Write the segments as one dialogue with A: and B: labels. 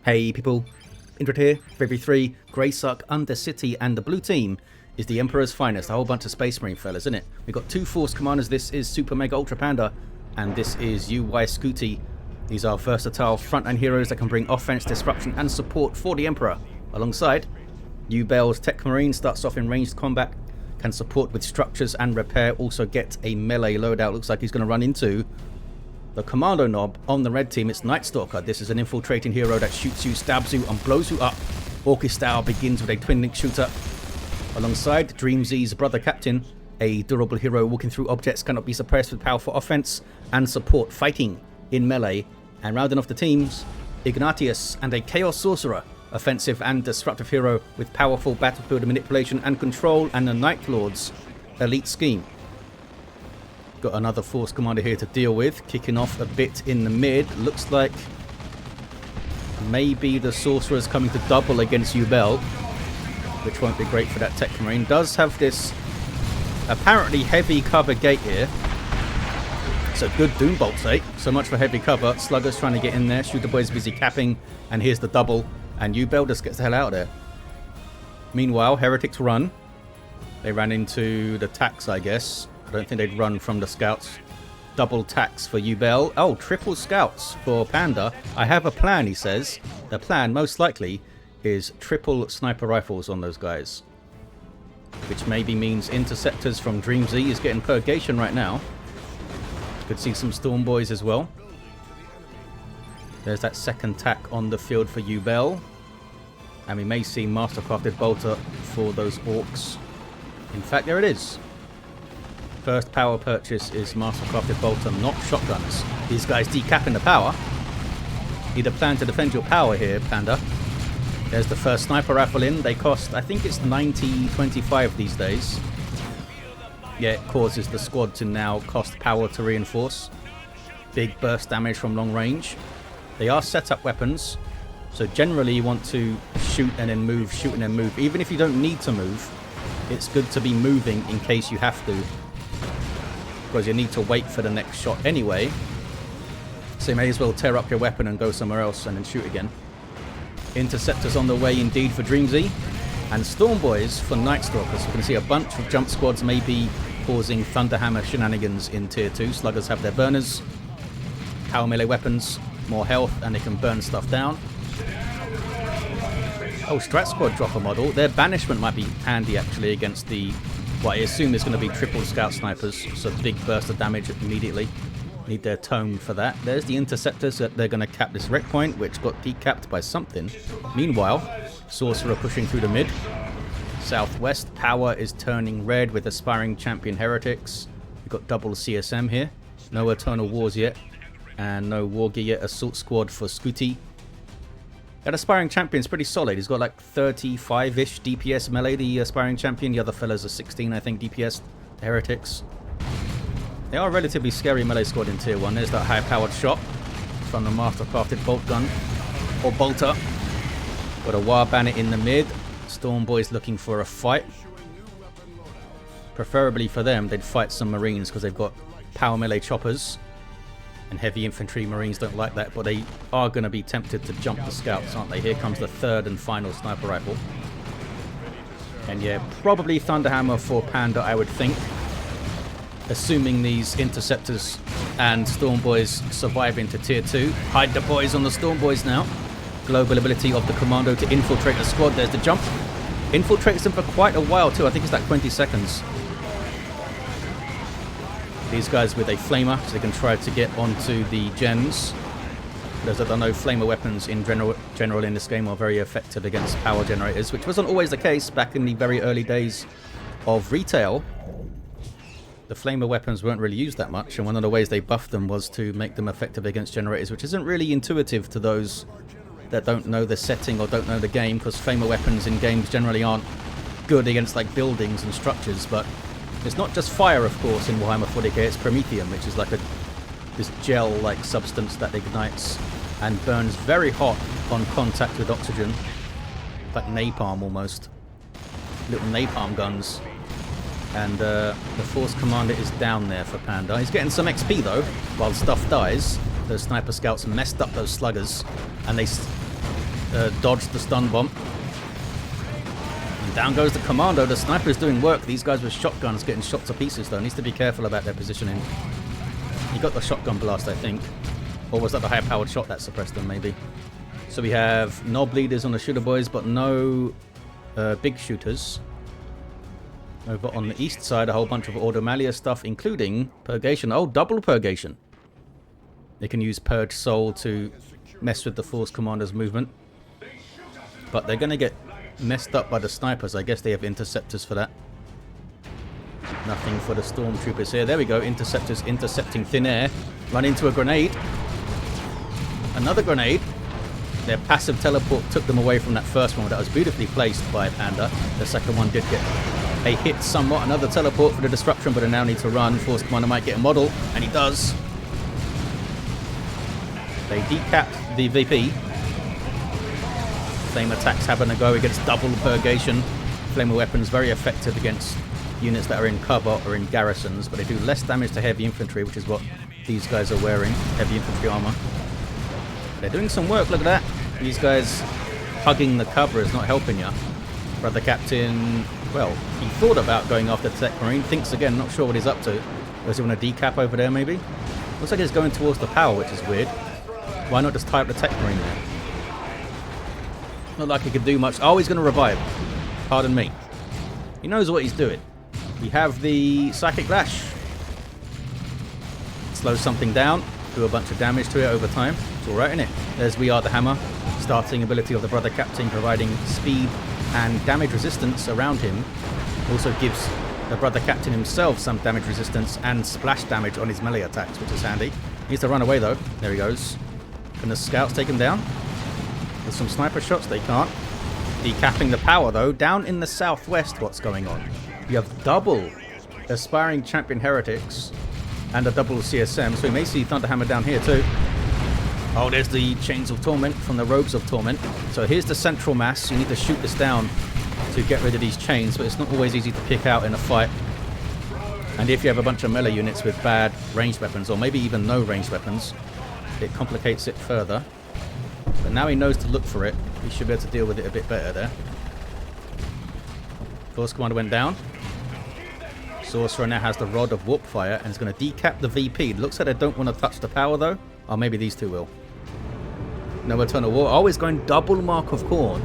A: Hey people, Indra here, February 3, Greysuck, Undercity, and the blue team is the Emperor's finest, a whole bunch of Space Marine fellas, isn't it? We've got two Force Commanders, this is SuperMegaUltraPanda, and this is Scuti. These are versatile frontline heroes that can bring offense, disruption, and support for the Emperor. Alongside, Yubel's Techmarine starts off in ranged combat, can support with structures and repair, also get a melee loadout. Looks like he's going to run into the Kommando knob. On the red team, it's Stalker. This is an infiltrating hero that shoots you, stabs you, and blows you up. Orkish style begins with a twin-link shooter. Alongside, Dreamzie's brother captain, a durable hero walking through objects, cannot be suppressed with powerful offense and support fighting in melee. And rounding off the teams, Ignatius and a Chaos Sorcerer, offensive and disruptive hero with powerful battlefield manipulation and control, and the Night Lord's elite scheme. Got another Force Commander here to deal with, kicking off a bit in the mid. Looks like maybe the Sorcerer's coming to double against Yubel, which won't be great for that Techmarine. Does have this apparently heavy cover gate here. So good Doom Bolts, eh? So much for heavy cover. Slugger's trying to get in there. Shooter Boy's busy capping, and here's the double. And Yubel just gets the hell out of there. Meanwhile, Heretics run. They ran into the tax, I guess. I don't think they'd run from the scouts. Double tax for Yubel. Oh, triple scouts for Panda. I have a plan, he says. The plan, most likely, is triple sniper rifles on those guys. Which maybe means interceptors from Dreamzie is getting purgation right now. Could see some Storm Boys as well. There's that second tack on the field for Yubel. And we may see Mastercrafted Bolter for those Orks. In fact, there it is. First power purchase is Mastercrafted Bolter, not shotguns. These guys decapping the power. Need a plan to defend your power here, Panda. There's the first sniper rifle in. They cost, I think it's 90.25 these days. Yeah, it causes the squad to now cost power to reinforce. Big burst damage from long range. They are setup weapons, so generally you want to shoot and then move, shoot and then move. Even if you don't need to move, it's good to be moving in case you have to, because you need to wait for the next shot anyway. So you may as well tear up your weapon and go somewhere else and then shoot again. Interceptors on the way indeed for Dreamzie, and Storm Boys for Night Stalkers. You can see a bunch of jump squads maybe causing Thunderhammer shenanigans in Tier 2. Sluggers have their burners, power melee weapons, more health, and they can burn stuff down. Oh, Strat Squad drop a model. Their banishment might be handy actually against the, well, I assume there's going to be triple scout snipers, so big burst of damage immediately. Need their tome for that. There's the interceptors that they're going to cap this wreck point, which got decapped by something. Meanwhile, Sorcerer pushing through the mid. Southwest, power is turning red with aspiring champion heretics. We've got double CSM here. No Eternal Wars yet. And no War Gear yet. Assault Squad for Scuti. That aspiring champion's pretty solid. He's got like 35-ish DPS melee, the aspiring champion. The other fellas are 16, I think, DPS. The heretics. They are a relatively scary melee squad in Tier 1. There's that high-powered shot from the Mastercrafted Bolt Gun. Or Bolter. Got a War Banner in the mid. Storm Boys looking for a fight. Preferably for them, they'd fight some Marines because they've got power melee choppers. And heavy infantry Marines don't like that, but they are going to be tempted to jump the scouts, aren't they? Here comes the third and final sniper rifle. And yeah, probably Thunderhammer for Panda, I would think. Assuming these interceptors and Storm Boys survive into Tier 2. Hide the boys on the Storm Boys now. Global ability of the Kommando to infiltrate the squad. There's the jump. Infiltrates them for quite a while too. I think it's like 20 seconds. These guys with a flamer, so they can try to get onto the gens. As I don't know, flamer weapons in general in this game are very effective against power generators, which wasn't always the case back in the very early days of retail. The flamer weapons weren't really used that much, and one of the ways they buffed them was to make them effective against generators, which isn't really intuitive to those that don't know the setting or don't know the game, because flamer weapons in games generally aren't good against like buildings and structures. But it's not just fire, of course, in Warhammer 40k, it's Promethium, which is like this gel-like substance that ignites and burns very hot on contact with oxygen. Like napalm almost. Little napalm guns. And the Force Commander is down there for Panda. He's getting some XP though, while stuff dies. Those sniper scouts messed up those sluggers, and they dodged the stun bomb. And down goes the Kommando. The sniper's doing work. These guys with shotguns getting shot to pieces, though. Needs to be careful about their positioning. He got the shotgun blast, I think. Or was that the high-powered shot that suppressed them, maybe? So we have knob leaders on the shooter boys, but no big shooters. Over on the east side, a whole bunch of Ordo Malleus stuff, including Purgation. Oh, double Purgation. They can use Purge Soul to mess with the Force Commander's movement. But they're going to get messed up by the snipers. I guess they have interceptors for that. Nothing for the Stormtroopers here. There we go. Interceptors intercepting thin air. Run into a grenade. Another grenade. Their passive teleport took them away from that first one that was beautifully placed by Panda. The second one did get a hit somewhat. Another teleport for the disruption, but they now need to run. Force Commander might get a model, and he does. They decapped the VP. Flame attacks having a go against double Purgation. Flamer weapons very effective against units that are in cover or in garrisons, but they do less damage to heavy infantry, which is what these guys are wearing, heavy infantry armor. They're doing some work, look at that. These guys hugging the cover is not helping you. Brother Captain, well, he thought about going after Techmarine, thinks again, not sure what he's up to. Does he want to decap over there maybe? Looks like he's going towards the power, which is weird. Why not just tie up the Techmarine there? Not like he could do much. Oh, he's going to revive. Pardon me. He knows what he's doing. We have the Psychic Lash. Slow something down. Do a bunch of damage to it over time. It's alright, isn't it? There's We Are the Hammer. Starting ability of the Brother Captain, providing speed and damage resistance around him. Also gives the Brother Captain himself some damage resistance and splash damage on his melee attacks, which is handy. He needs to run away though. There he goes. Can the scouts take him down? There's some sniper shots. They can't. Decapping the power though. Down in the southwest, what's going on? You have double Aspiring Champion Heretics and a double CSM, so we may see Thunderhammer down here too. Oh, there's the Chains of Torment from the Robes of Torment. So here's the central mass. You need to shoot this down to get rid of these chains, but it's not always easy to pick out in a fight. And if you have a bunch of melee units with bad ranged weapons, or maybe even no ranged weapons, it complicates it further. But now he knows to look for it. He should be able to deal with it a bit better there. Force Commander went down. Sorcerer now has the Rod of Warp Fire and is going to decap the VP. It looks like they don't want to touch the power though. Or maybe these two will. No Eternal War. Oh, he's going double Mark of Khorne.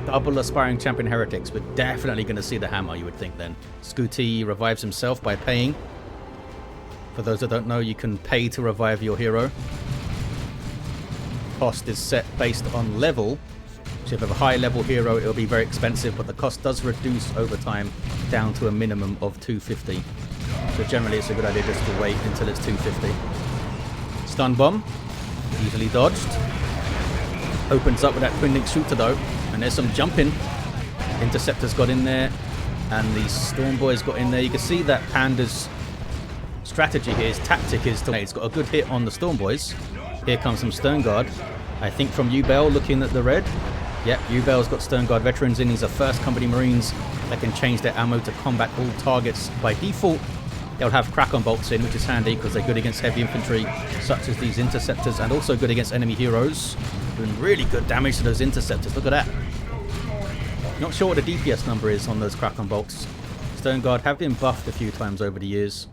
A: Double Aspiring Champion Heretics. We're definitely going to see the hammer, you would think then. Scuti revives himself by paying. For those that don't know, you can pay to revive your hero. Cost is set based on level. So if you have a high level hero, it'll be very expensive, but the cost does reduce over time down to a minimum of 250. So generally it's a good idea just to wait until it's 250. Stun bomb. Easily dodged. Opens up with that twin link shooter though. And there's some jumping. Interceptors got in there. And the Storm Boys got in there. You can see that Panda's strategy here, his tactic is to... He's got a good hit on the Storm Boys. Here comes some Stern Guard. I think from Yubel looking at the red. Yep, Yubel's got Stern Guard veterans in. These are first company Marines that can change their ammo to combat all targets. By default, they'll have crack-on bolts in, which is handy because they're good against heavy infantry, such as these interceptors, and also good against enemy heroes. Doing really good damage to those interceptors. Look at that. Not sure what the DPS number is on those crack-on bolts. Stern Guard have been buffed a few times over the years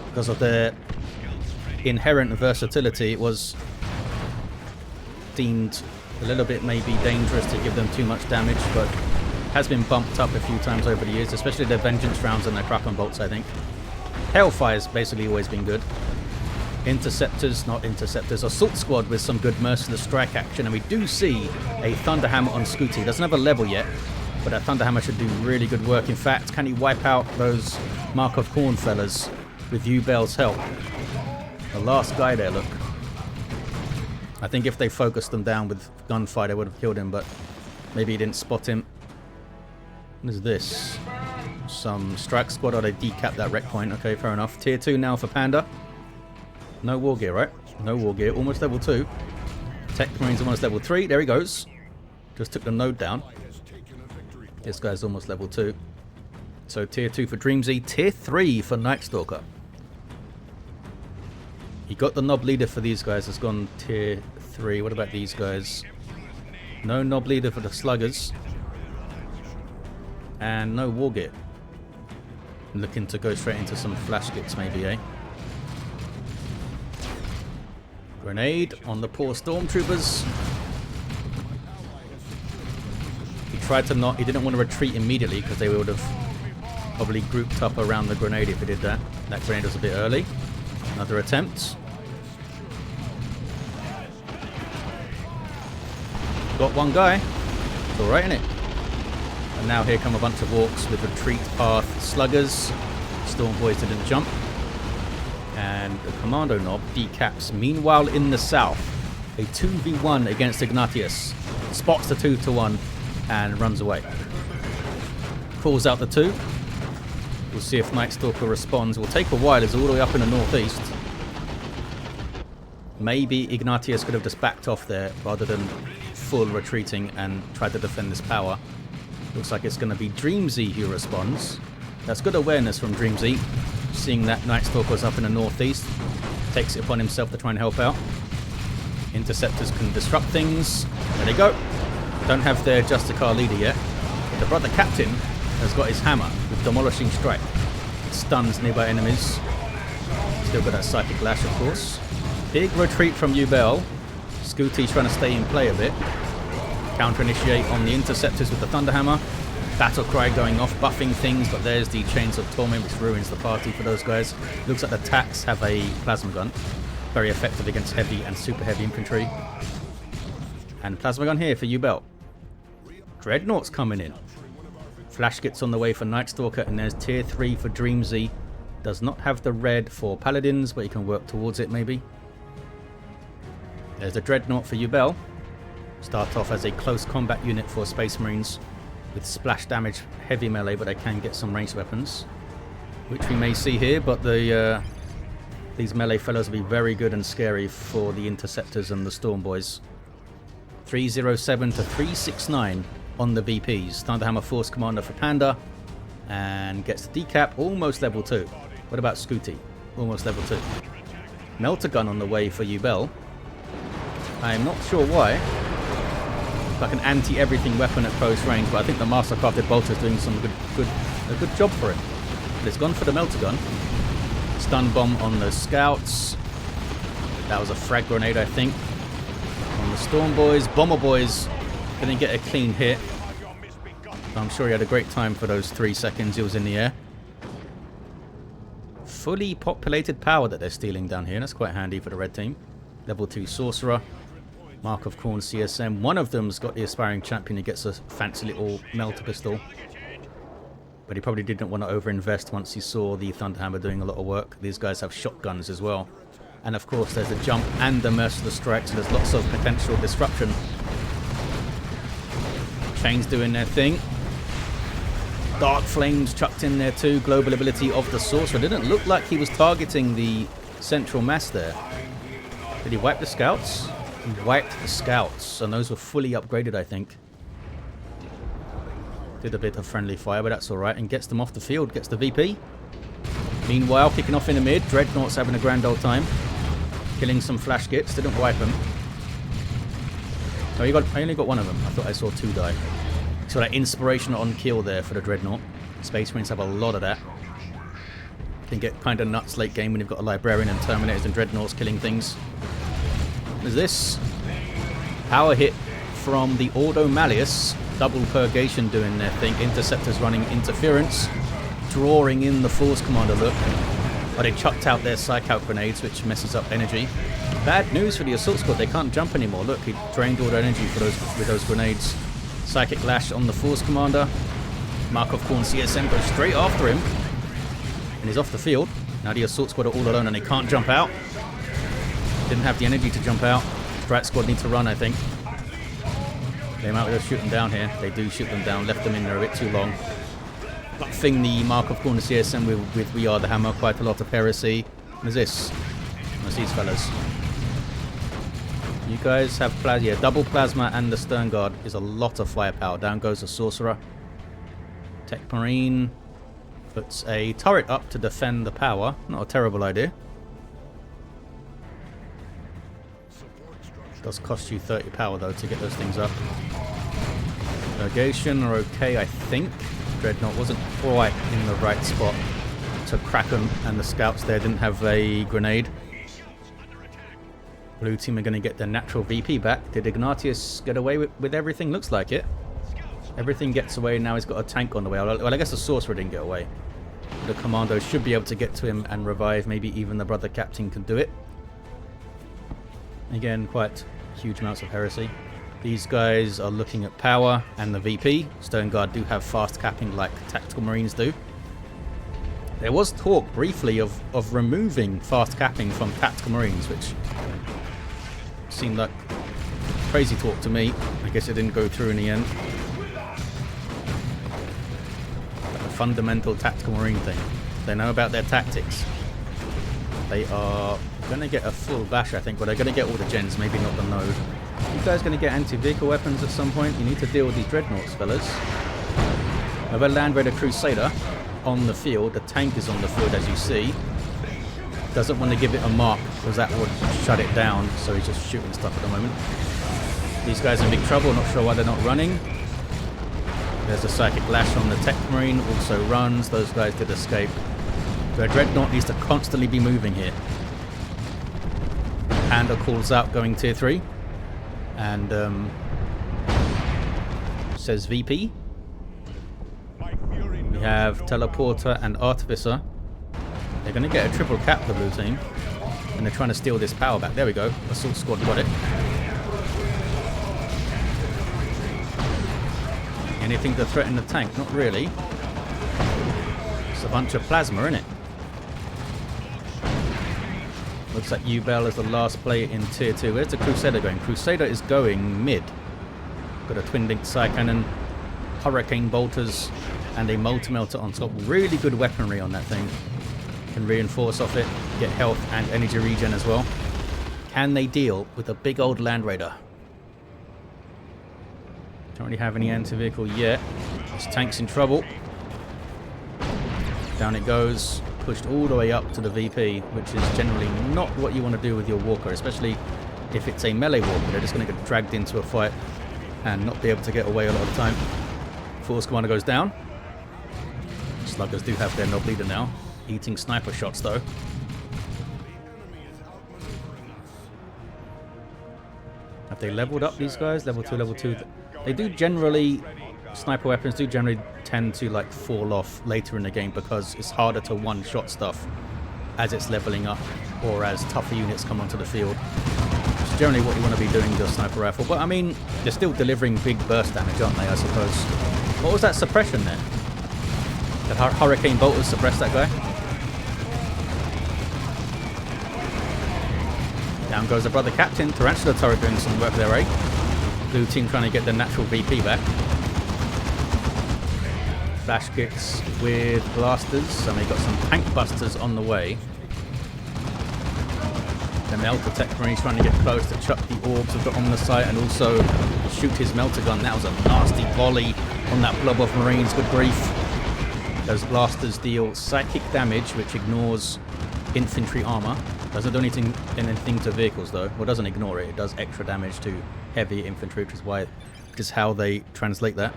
A: because of their inherent versatility. It was deemed a little bit maybe dangerous to give them too much damage, but has been bumped up a few times over the years, especially their vengeance rounds and their crack-on bolts, I think. Hellfire's basically always been good. Interceptors, not interceptors, Assault Squad with some good merciless strike action, and we do see a Thunderhammer on Scuti. Doesn't have a level yet, but that Thunderhammer should do really good work. In fact, can he wipe out those Mark of Khorne fellas with Yubel's help? The last guy there, look. I think if they focused them down with gunfire, they would have killed him, but maybe he didn't spot him. What is this? Some strike squad, or they decapped that wreck point. Okay, fair enough. Tier 2 now for Panda. No war gear, right? No war gear. Almost level 2. Techmarine's almost level 3. There he goes. Just took the node down. This guy's almost level 2. So tier 2 for Dreamzie. Tier 3 for Night Stalker. He got the knob leader for these guys. Has gone tier 3. What about these guys? No Knob Leader for the Sluggers. And no Wargit. Looking to go straight into some Flash Gits maybe, eh? Grenade on the poor Stormtroopers. He tried to not... He didn't want to retreat immediately because they would have probably grouped up around the grenade if he did that. That grenade was a bit early. Another attempt. Got one guy. It's alright, innit? And now here come a bunch of Orks with retreat path sluggers. Storm Boys didn't jump. And the Kommando knob decaps. Meanwhile, in the south, a 2v1 against Ignatius. Spots the 2-to-1 and runs away. Calls out the 2. We'll see if Night Stalker responds. Will take a while. It's all the way up in the northeast. Maybe Ignatius could have just backed off there rather than full retreating and tried to defend this power. Looks like it's going to be Dreamzie who responds. That's good awareness from Dreamzie. Seeing that Night Stalker's up in the northeast. Takes it upon himself to try and help out. Interceptors can disrupt things. There they go. Don't have their Justicar leader yet. But the brother captain has got his hammer with Demolishing Strike. It stuns nearby enemies. Still got that Psychic Lash, of course. Big retreat from yubel. Scuti trying to stay in play a bit. Counter-initiate on the Interceptors with the Thunderhammer. Battle Cry going off, buffing things, but there's the Chains of Torment, which ruins the party for those guys. Looks like the Tax have a Plasma Gun. Very effective against heavy and super heavy infantry. And Plasma Gun here for yubel. Dreadnought's coming in. Flash Gits on the way for Night Stalker, and there's tier 3 for Dreamzie. Does not have the red for Paladins, but you can work towards it maybe. There's the Dreadnought for yubel. Start off as a close combat unit for Space Marines with splash damage, heavy melee, but they can get some ranged weapons, which we may see here. But these melee fellows will be very good and scary for the Interceptors and the Storm Boys. 307 to 369 on the VPs. Thunderhammer Force Commander for Panda, and gets the decap, almost level 2. What about Scuti? Almost level 2. Melter Gun on the way for yubel. I'm not sure why. Like an anti-everything weapon at close range, but I think the Mastercrafted Bolter is doing some a good job for it. But it's gone for the Melter Gun. Stun Bomb on the Scouts. That was a frag grenade, I think. On the Storm Boys. Bomber Boys didn't get a clean hit. I'm sure he had a great time for those 3 seconds he was in the air. Fully populated power that they're stealing down here. That's quite handy for the red team. Level 2 Sorcerer. Mark of Khorne CSM. One of them's got the Aspiring Champion who gets a fancy little Melter Pistol. But he probably didn't want to overinvest once he saw the Thunderhammer doing a lot of work. These guys have shotguns as well. And of course there's the jump and the Merciless Strike, so there's lots of potential disruption. Chains doing their thing. Dark Flames chucked in there too. Global ability of the Sorcerer. Didn't look like he was targeting the central mass there. Did he wipe the Scouts? He wiped the Scouts, and those were fully upgraded, I think. Did a bit of friendly fire, but that's alright, and gets them off the field, gets the VP. Meanwhile, kicking off in the mid, Dreadnought's having a grand old time. Killing some Flash Gits, didn't wipe them. Oh, I only got one of them. I thought I saw 2 die. So that inspiration on kill there for the Dreadnought. Space Marines have a lot of that. Can get kind of nuts late game when you've got a Librarian and Terminators and Dreadnoughts killing things. What is this? Power hit from the Ordo Malleus. Double Purgation doing their thing. Interceptors running interference. Drawing in the Force Commander look. But they chucked out their Psych Out grenades, which messes up energy. Bad news for the Assault Squad. They can't jump anymore. Look, he drained all their energy for with those grenades. Psychic Lash on the Force Commander. Mark of Khorne CSM goes straight after him. And he's off the field. Now the Assault Squad are all alone and they can't jump out. Didn't have the energy to jump out. Strat Squad need to run, I think. They might just shoot them down here. They do shoot them down. Left them in there a bit too long. Buffing the Mark of Khorne CSM with We Are the Hammer. Quite a lot of heresy. What is this? What's these fellas? You guys have plasma. Yeah, double plasma and the Stern Guard is a lot of firepower. Down goes the Sorcerer. Techmarine puts a turret up to defend the power. Not a terrible idea. Does cost you 30 power though to get those things up. Negation are okay, I think. Dreadnought wasn't quite in the right spot to crack them, and the scouts there didn't have a grenade. Blue team are going to get their natural VP back. Did Ignatius get away with everything? Looks like it. Everything gets away. Now he's got a tank on the way. Well, I guess the Sorcerer didn't get away. The Kommando should be able to get to him and revive. Maybe even the brother captain can do it. Again, quite huge amounts of heresy. These guys are looking at power and the VP. Stone Guard do have fast capping like Tactical Marines do. There was talk briefly of removing fast capping from Tactical Marines, which seemed like crazy talk to me. I guess it didn't go through in the end. But the fundamental Tactical Marine thing. They know about their tactics. They are going to get a full bash, I think, but they're going to get all the gens, maybe not the node. You guys going to get anti-vehicle weapons at some point? You need to deal with these dreadnoughts, fellas. Another Land Raider Crusader on the field. The tank is on the field, as you see. Doesn't want to give it a mark because that would shut it down, so he's just shooting stuff at the moment. These guys are in big trouble, not sure why they're not running. There's a Psychic Lash on the Techmarine, also runs. Those guys did escape. The Dreadnought needs to constantly be moving here. Panda calls out going tier 3. And says VP. We have Teleporter and Artificer. They're going to get a triple cap, the blue team. And they're trying to steal this power back. There we go. Assault Squad got it. Anything to threaten the tank? Not really. It's a bunch of plasma, isn't it? Looks like yubel is the last player in tier 2. Where's the Crusader going? Crusader is going mid. Got a twin-linked Psy Cannon, Hurricane Bolters, and a Multi-Melter on top. Really good weaponry on that thing. Can reinforce off it, get health and energy regen as well. Can they deal with a big old Land Raider? Don't really have any anti-vehicle yet. This tank's in trouble. Down it goes. Pushed all the way up to the VP, which is generally not what you want to do with your walker, especially if it's a melee walker. They're just going to get dragged into a fight and not be able to get away a lot of the time. Force Commander goes down. Sluggers do have their knob leader now. Eating sniper shots though. Have they leveled up, these guys? Level 2, level 2. They do generally... Sniper weapons do generally tend to like fall off later in the game because it's harder to one-shot stuff as it's leveling up or as tougher units come onto the field. It's generally what you want to be doing with your sniper rifle. But I mean, they're still delivering big burst damage, aren't they, I suppose? What was that suppression there? Did Hurricane Bolters suppress that guy? Down goes the brother captain. Tarantula turret doing some work there, eh? Blue team trying to get the natural VP back. Flash kicks with blasters, and they got some tank busters on the way. The Melter Techmarine trying to get close to chuck the Orks have got on the site and also shoot his Melter gun. That was a nasty volley on that blob of Marines, good grief. Those blasters deal psychic damage, which ignores infantry armor. Doesn't do anything to vehicles though. Well, doesn't ignore it. It does extra damage to heavy infantry, which is how they translate that.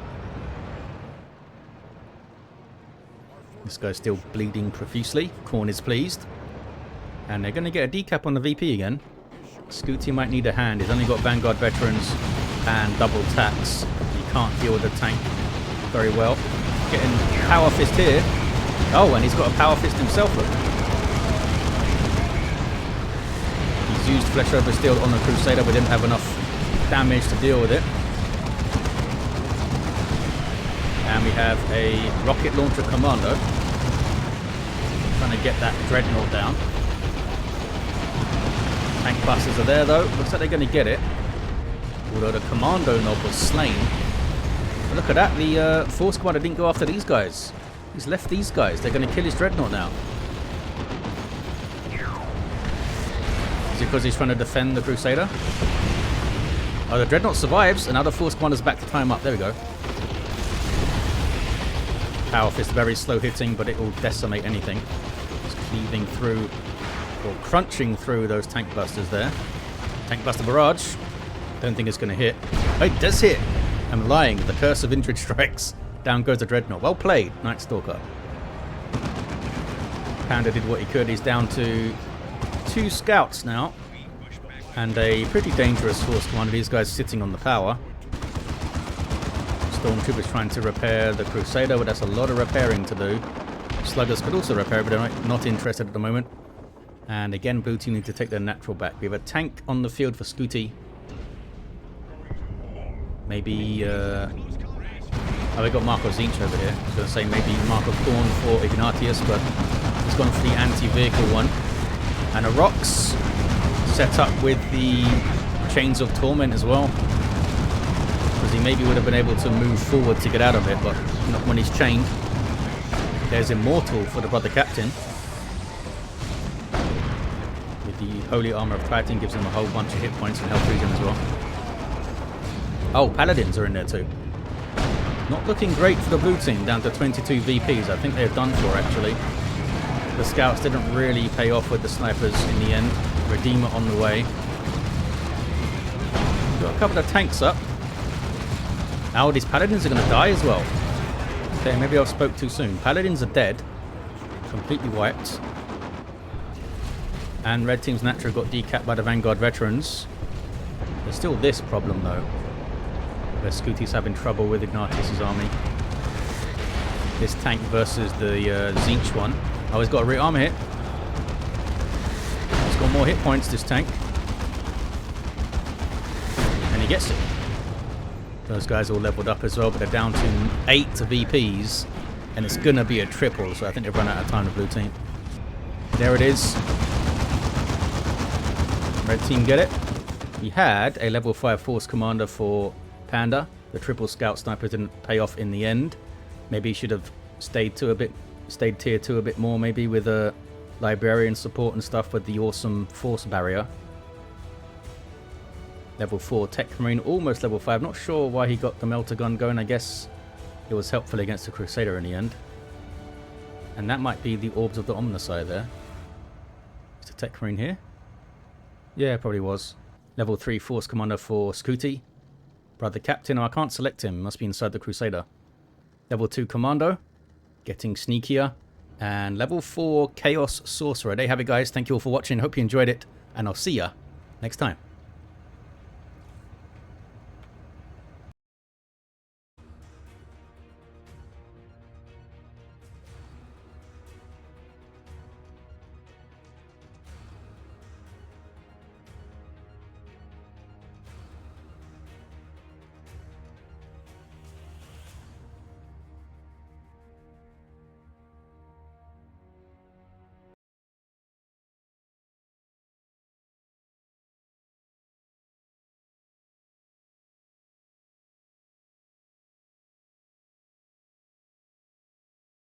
A: This guy's still bleeding profusely. Korn is pleased. And they're going to get a decap on the VP again. Scuti might need a hand. He's only got Vanguard veterans and double tax. He can't deal with the tank very well. Getting Power Fist here. Oh, and he's got a Power Fist himself, look. He's used Flesh Over Steel on the Crusader, but didn't have enough damage to deal with it. And we have a rocket launcher Kommando. Trying to get that Dreadnought down. Tank busters are there though. Looks like they're going to get it. Although the Kommando knob was slain. But look at that. The Force Commander didn't go after these guys. He's left these guys. They're going to kill his Dreadnought now. Is it because he's trying to defend the Crusader? Oh, the Dreadnought survives. Another Force Commander's back to tie him up. There we go. Power Fist very slow hitting, but it will decimate anything. Just cleaving through, or crunching through those tank busters there. Tank buster barrage. Don't think it's going to hit. Oh, it does hit! I'm lying. The curse of injured strikes. Down goes the Dreadnought. Well played, Night Stalker. Panda did what he could. He's down to 2 scouts now. And a pretty dangerous force commander. These guys sitting on the power. Stormtroopers trying to repair the Crusader, but that's a lot of repairing to do. Sluggers could also repair, but they're not interested at the moment. And again, blue team need to take their natural back. We have a tank on the field for Scuti. Maybe, oh, we got Marco Zinch over here. I was going to say maybe Marco Thorn for Ignatius, but he's gone for the anti-vehicle one. And a Rocks set up with the Chains of Torment as well. Because he maybe would have been able to move forward to get out of it, but not when he's chained. There's Immortal for the Brother Captain. With the Holy Armor of Titan, gives him a whole bunch of hit points and health regen as well. Oh, Paladins are in there too. Not looking great for the blue team, down to 22 VPs. I think they're done for, actually. The scouts didn't really pay off with the snipers in the end. Redeemer on the way. Got a couple of tanks up. Now these Paladins are going to die as well. Okay, maybe I spoke too soon. Paladins are dead. Completely wiped. And red team's naturally got decapped by the Vanguard veterans. There's still this problem though. Where Scuti's having trouble with Ignatius' army. This tank versus the Zinch one. Oh, he's got a rearmor hit. He's got more hit points, this tank. And he gets it. Those guys all leveled up as well, but they're down to 8 VPs. And it's going to be a triple, so I think they've run out of time, the blue team. There it is. Red team get it. We had a level 5 force commander for Panda. The triple scout sniper didn't pay off in the end. Maybe he should have stayed tier 2 a bit more, maybe with a librarian support and stuff with the awesome force barrier. Level 4 Techmarine, almost level 5. Not sure why he got the melter gun going. I guess it was helpful against the Crusader in the end. And that might be the Orbs of the Omnissiah there. Is the Techmarine here? Yeah, probably was. Level 3 Force Commander for Scuti. Brother Captain, oh, I can't select him. Must be inside the Crusader. Level 2 Kommando. Getting sneakier. And level 4 Chaos Sorcerer. There you have it, guys. Thank you all for watching. Hope you enjoyed it. And I'll see ya next time.